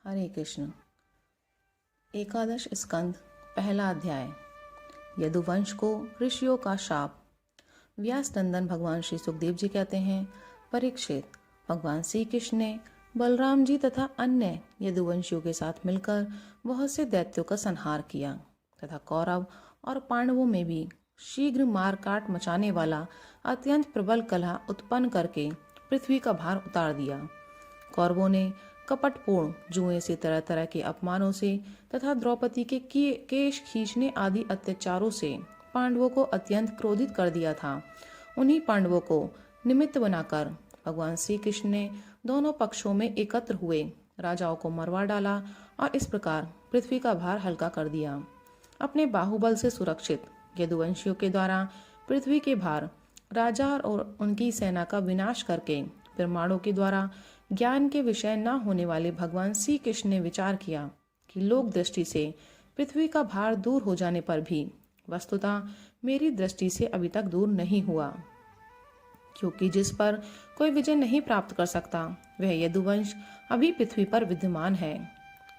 हरे कृष्ण। एकादश स्कंद, पहला अध्याय। यदुवंश को ऋषियों का शाप। व्यास नंदन भगवान श्री सुखदेव जी कहते हैं, परीक्षित, भगवान श्री कृष्ण ने बलराम जी तथा अन्य यदुवंशियों के साथ मिलकर बहुत से दैत्यों का संहार किया तथा कौरव और पांडवों में भी शीघ्र मारकाट मचाने वाला अत्यंत प्रबल कलह उत्पन्न करके पृथ्वी का भार उतार दिया। कौरवों ने कपटपूर्ण जुए से, तरह तरह के अपमानों से तथा द्रौपदी के केश खींचने आदि अत्याचारों से पांडवों को अत्यंत क्रोधित कर दिया था। उन्हीं पांडवों को निमित्त बनाकर भगवान श्री कृष्ण ने दोनों पक्षों में एकत्र हुए राजाओं को मरवा डाला और इस प्रकार पृथ्वी का भार हल्का कर दिया। अपने बाहुबल से सुरक्षित यदुवंशियों के द्वारा पृथ्वी के भार राजा और उनकी सेना का विनाश करके प्रमाणों के द्वारा ज्ञान के विषय न होने वाले भगवान श्री कृष्ण ने विचार किया कि लोक दृष्टि से पृथ्वी का भार दूर हो जाने पर भी वस्तुतः मेरी दृष्टि से अभी तक दूर नहीं हुआ, क्योंकि जिस पर कोई विजय नहीं प्राप्त कर सकता वह यदुवंश अभी पृथ्वी पर विद्यमान है।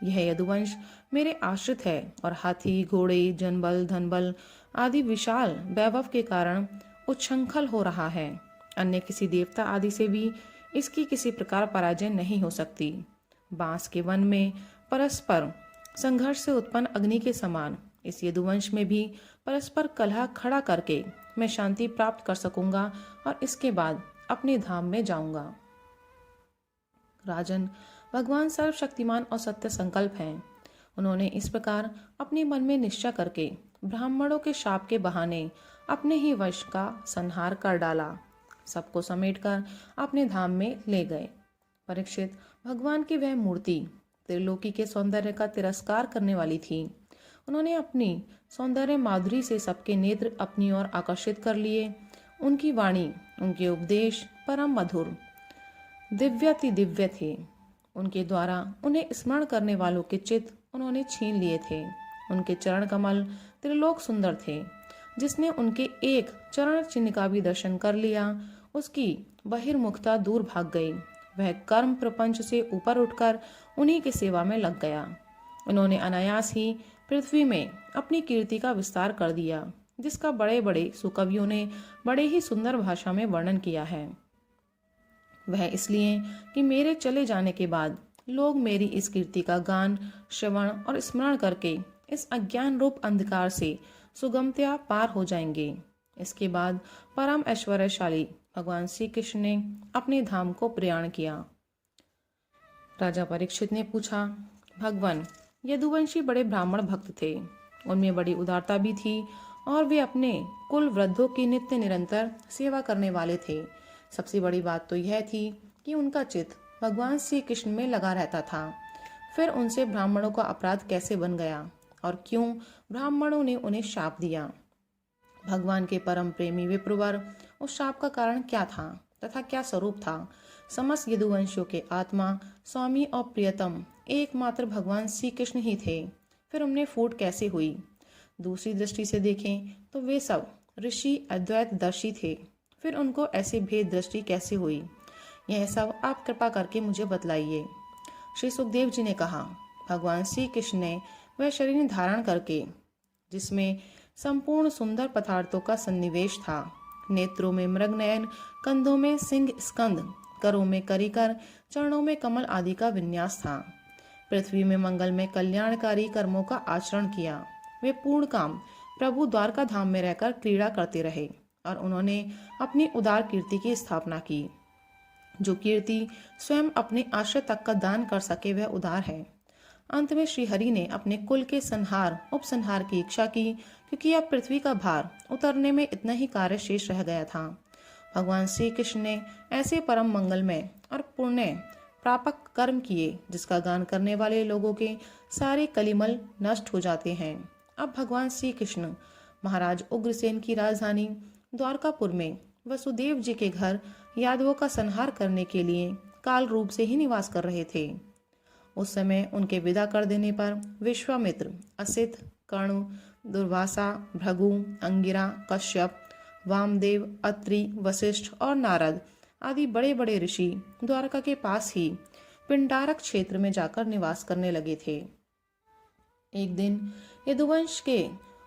यह यदुवंश मेरे आश्रित है और हाथी, घोड़े, जनबल, धनबल आदि विशाल वैभव के कारण उच्छृंखल हो रहा है। अन्य किसी देवता आदि से भी इसकी किसी प्रकार पराजय नहीं हो सकती। बांस के वन में परस्पर संघर्ष से उत्पन्न अग्नि के समान इस यदुवंश में भी परस्पर कलह खड़ा करके मैं शांति प्राप्त कर सकूंगा और इसके बाद अपने धाम में जाऊंगा। राजन, भगवान सर्वशक्तिमान और सत्य संकल्प हैं। उन्होंने इस प्रकार अपने मन में निश्चय करके ब्राह्मणों के शाप के बहाने अपने ही वश का संहार कर डाला। सबको समेटकर अपने धाम में ले गए। परीक्षित, भगवान की वह मूर्ति त्रिलोकी के सौंदर्य का तिरस्कार करने वाली थी। उन्होंने अपनी सौंदर्य माधुरी से सबके नेत्र अपनी ओर आकर्षित कर लिए। उनकी वाणी, उनके उपदेश परम मधुर, दिव्याति दिव्य थे। उनके द्वारा उन्हें स्मरण करने वालों के चित्त उन्होंने छीन लिए थे। उनके चरण कमल त्रिलोक सुंदर थे। जिसने उनके एक चरण चिन्ह का भी दर्शन कर लिया उसकी बहिर्मुखता दूर भाग गई। वह कर्म प्रपंच से ऊपर उठकर उन्हीं की सेवा में लग गया। उन्होंने अनायास ही पृथ्वी में अपनी कीर्ति का विस्तार कर दिया, जिसका बड़े बड़े सुकवियों ने बड़े ही सुंदर भाषा में वर्णन किया है। वह इसलिए कि मेरे चले जाने के बाद लोग मेरी इस कीर्ति का गान, श्रवण और स्मरण करके इस अज्ञान रूप अंधकार से सुगमतया पार हो जाएंगे। इसके बाद परम ऐश्वर्यशाली भगवान श्री कृष्ण ने अपने धाम को प्रयाण किया। राजा परीक्षित ने पूछा, भगवान, यदुवंशी बड़े ब्राह्मण भक्त थे। उनमें बड़ी उदारता भी थी और वे अपने कुल वृद्धों की नित्य निरंतर सेवा करने वाले थे। सबसे बड़ी बात तो यह थी कि उनका चित्त भगवान श्री कृष्ण में लगा रहता था। फिर उनसे ब्राह्मणों का अपराध कैसे बन गया और क्यों ब्राह्मणों ने उन्हें शाप दिया? भगवान के परम प्रेमी विप्रवर उस शाप का कारण क्या था तथा क्या स्वरूप था? समस्त यदुवंशियों के आत्मा, स्वामी और प्रियतम एकमात्र भगवान श्री कृष्ण ही थे। फिर उनमें फूट कैसे हुई? दूसरी दृष्टि से देखें तो वे सब ऋषि अद्वैत दर्शी थे। फिर उनको ऐसे भेद दृष्टि कैसे हुई? यह सब आप कृपा करके मुझे बतलाइए। श्री सुखदेव जी ने कहा, भगवान श्री कृष्ण ने वह शरीर धारण करके जिसमें संपूर्ण सुंदर पदार्थों का सन्निवेश था, नेत्रों में मृगनयन, कंधों में सिंह स्कंद, करों में करिकर, चरणों में कमल आदि का विन्यास था। पृथ्वी में मंगल में कल्याणकारी कर्मों का आचरण किया। वे पूर्ण काम प्रभु द्वारका धाम में रहकर क्रीड़ा करते रहे और उन्होंने अपनी उदार कीर्ति की स्थापना की। जो कीर्ति स्वयं अपने आश्रय तक का दान कर सके वह उदार है। अंत में श्रीहरि ने अपने कुल के संहार उपसंहार की इच्छा की, क्योंकि अब पृथ्वी का भार उतरने में इतना ही कार्य शेष रह गया था। भगवान श्री कृष्ण ने ऐसे परम मंगलमय और पुण्य प्रापक कर्म किए जिसका गान करने वाले लोगों के सारे कलिमल नष्ट हो जाते हैं। अब भगवान श्री कृष्ण महाराज उग्रसेन की राजधानी द्वारकापुर में वसुदेव जी के घर यादवों का संहार करने के लिए काल रूप से ही निवास कर रहे थे। उस समय उनके विदा कर देने पर विश्वामित्र, असित, कर्ण, दुर्वासा, भृगु, अंगिरा, कश्यप, वामदेव, अत्रि, वशिष्ठ और नारद आदि बड़े बड़े ऋषि द्वारका के पास ही पिंडारक क्षेत्र में जाकर निवास करने लगे थे। एक दिन यदुवंश के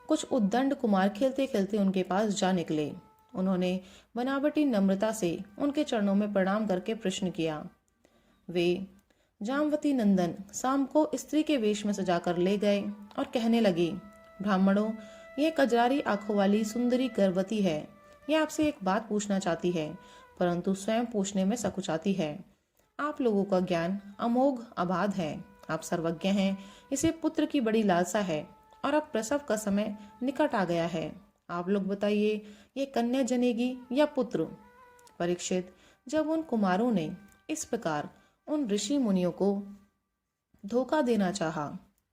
कुछ उद्दंड कुमार खेलते खेलते उनके पास जा निकले। उन्होंने बनावटी नम्रता से उनके चरणों में प्रणाम करके प्रश्न किया। वे जामवती नंदन शाम को स्त्री के वेश में सजाकर ले गए और कहने लगे, ब्राह्मणों, यह कजरारी आंखों वाली सुंदरी गर्भवती है। यह आपसे एक बात पूछना चाहती है, परंतु स्वयं पूछने में सकुचाती है। आप लोगों का ज्ञान अमोघ अबाध है, आप सर्वज्ञ हैं। इसे पुत्र की बड़ी लालसा है और अब प्रसव का समय निकट आ गया है। आप लोग बताइए, ये कन्या जनेगी या पुत्र? परीक्षित, जब उन कुमारों ने इस प्रकार उन ऋषि मुनियों को धोखा देना चाहा,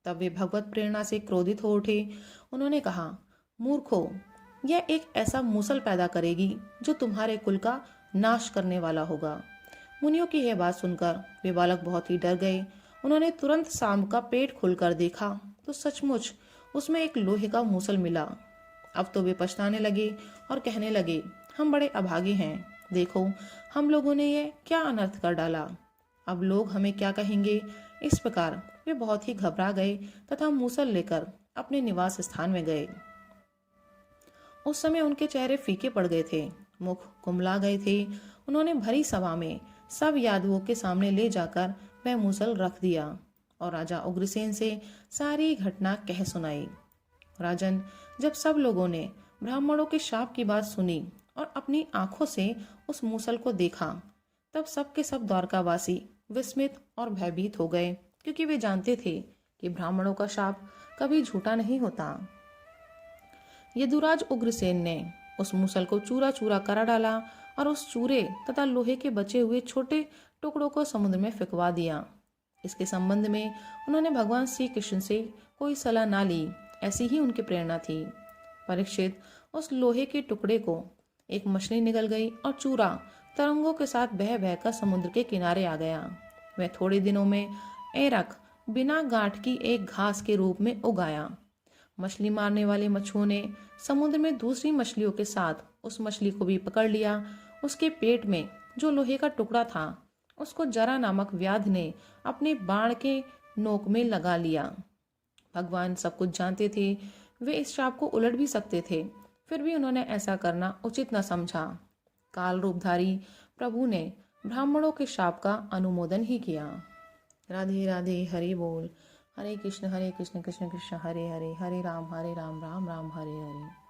तब वे भगवत प्रेरणा से क्रोधित हो उठे। उन्होंने कहा, मूर्खों, यह एक ऐसा मूसल पैदा करेगी जो तुम्हारे कुल का नाश करने वाला होगा। मुनियों की यह बात सुनकर वे बालक बहुत ही डर गए। उन्होंने तुरंत सांब का पेट खोलकर देखा तो सचमुच उसमें एक लोहे का मूसल मिला। अब तो वे पछताने लगे और कहने लगे, हम बड़े अभागे हैं। देखो, हम लोगों ने ये क्या अनर्थ कर डाला। अब लोग हमें क्या कहेंगे। इस प्रकार वे बहुत ही घबरा गए तथा मूसल लेकर अपने निवास स्थान में गए। उस समय उनके चेहरे फीके पड़ गए थे, मुख कुमला गए थे। उन्होंने भरी सभा में सब यादवों के सामने ले जाकर वह मूसल रख दिया और राजा उग्रसेन से सारी घटना कह सुनाई। राजन, जब सब लोगों ने ब्राह्मणों के शाप की बात सुनी और अपनी आंखों से उस मूसल को देखा, तब सब के सब द्वारकावासी विस्मित और भयभीत हो गए, क्योंकि वे जानते थे कि ब्राह्मणों का शाप कभी झूठा नहीं होता। यदुराज उग्रसेन ने उस मूसल को चूरा चूरा करा डाला और उस चूरे तथा लोहे के बचे हुए छोटे टुकड़ों को समुद्र में फेंकवा दिया। इसके संबंध में उन्होंने भगवान श्री कृष्ण से कोई सलाह ना ली, ऐसी ही उनकी प्रेरणा थी। परीक्षित, उस लोहे के टुकड़े को एक मछली निगल गई और चूरा तरंगों के साथ बह बहकर समुद्र के किनारे आ गया। वह थोड़े दिनों में एरक बिना गांठ की एक घास के रूप में उग आया। मछली मारने वाले मछुओं ने समुद्र में दूसरी मछलियों के साथ उस मछली को भी पकड़ लिया। उसके पेट में जो लोहे का टुकड़ा था, उसको जरा नामक व्याध ने अपने बाण के नोक में लगा लिया। भगवान सब कुछ जानते थे, वे इस शाप को उलट भी सकते थे, फिर भी उन्होंने ऐसा करना उचित न समझा। काल रूपधारी प्रभु ने ब्राह्मणों के शाप का अनुमोदन ही किया। राधे राधे, हरि बोल। हरे कृष्ण कृष्ण कृष्ण हरे हरे, हरे राम राम राम हरे हरे।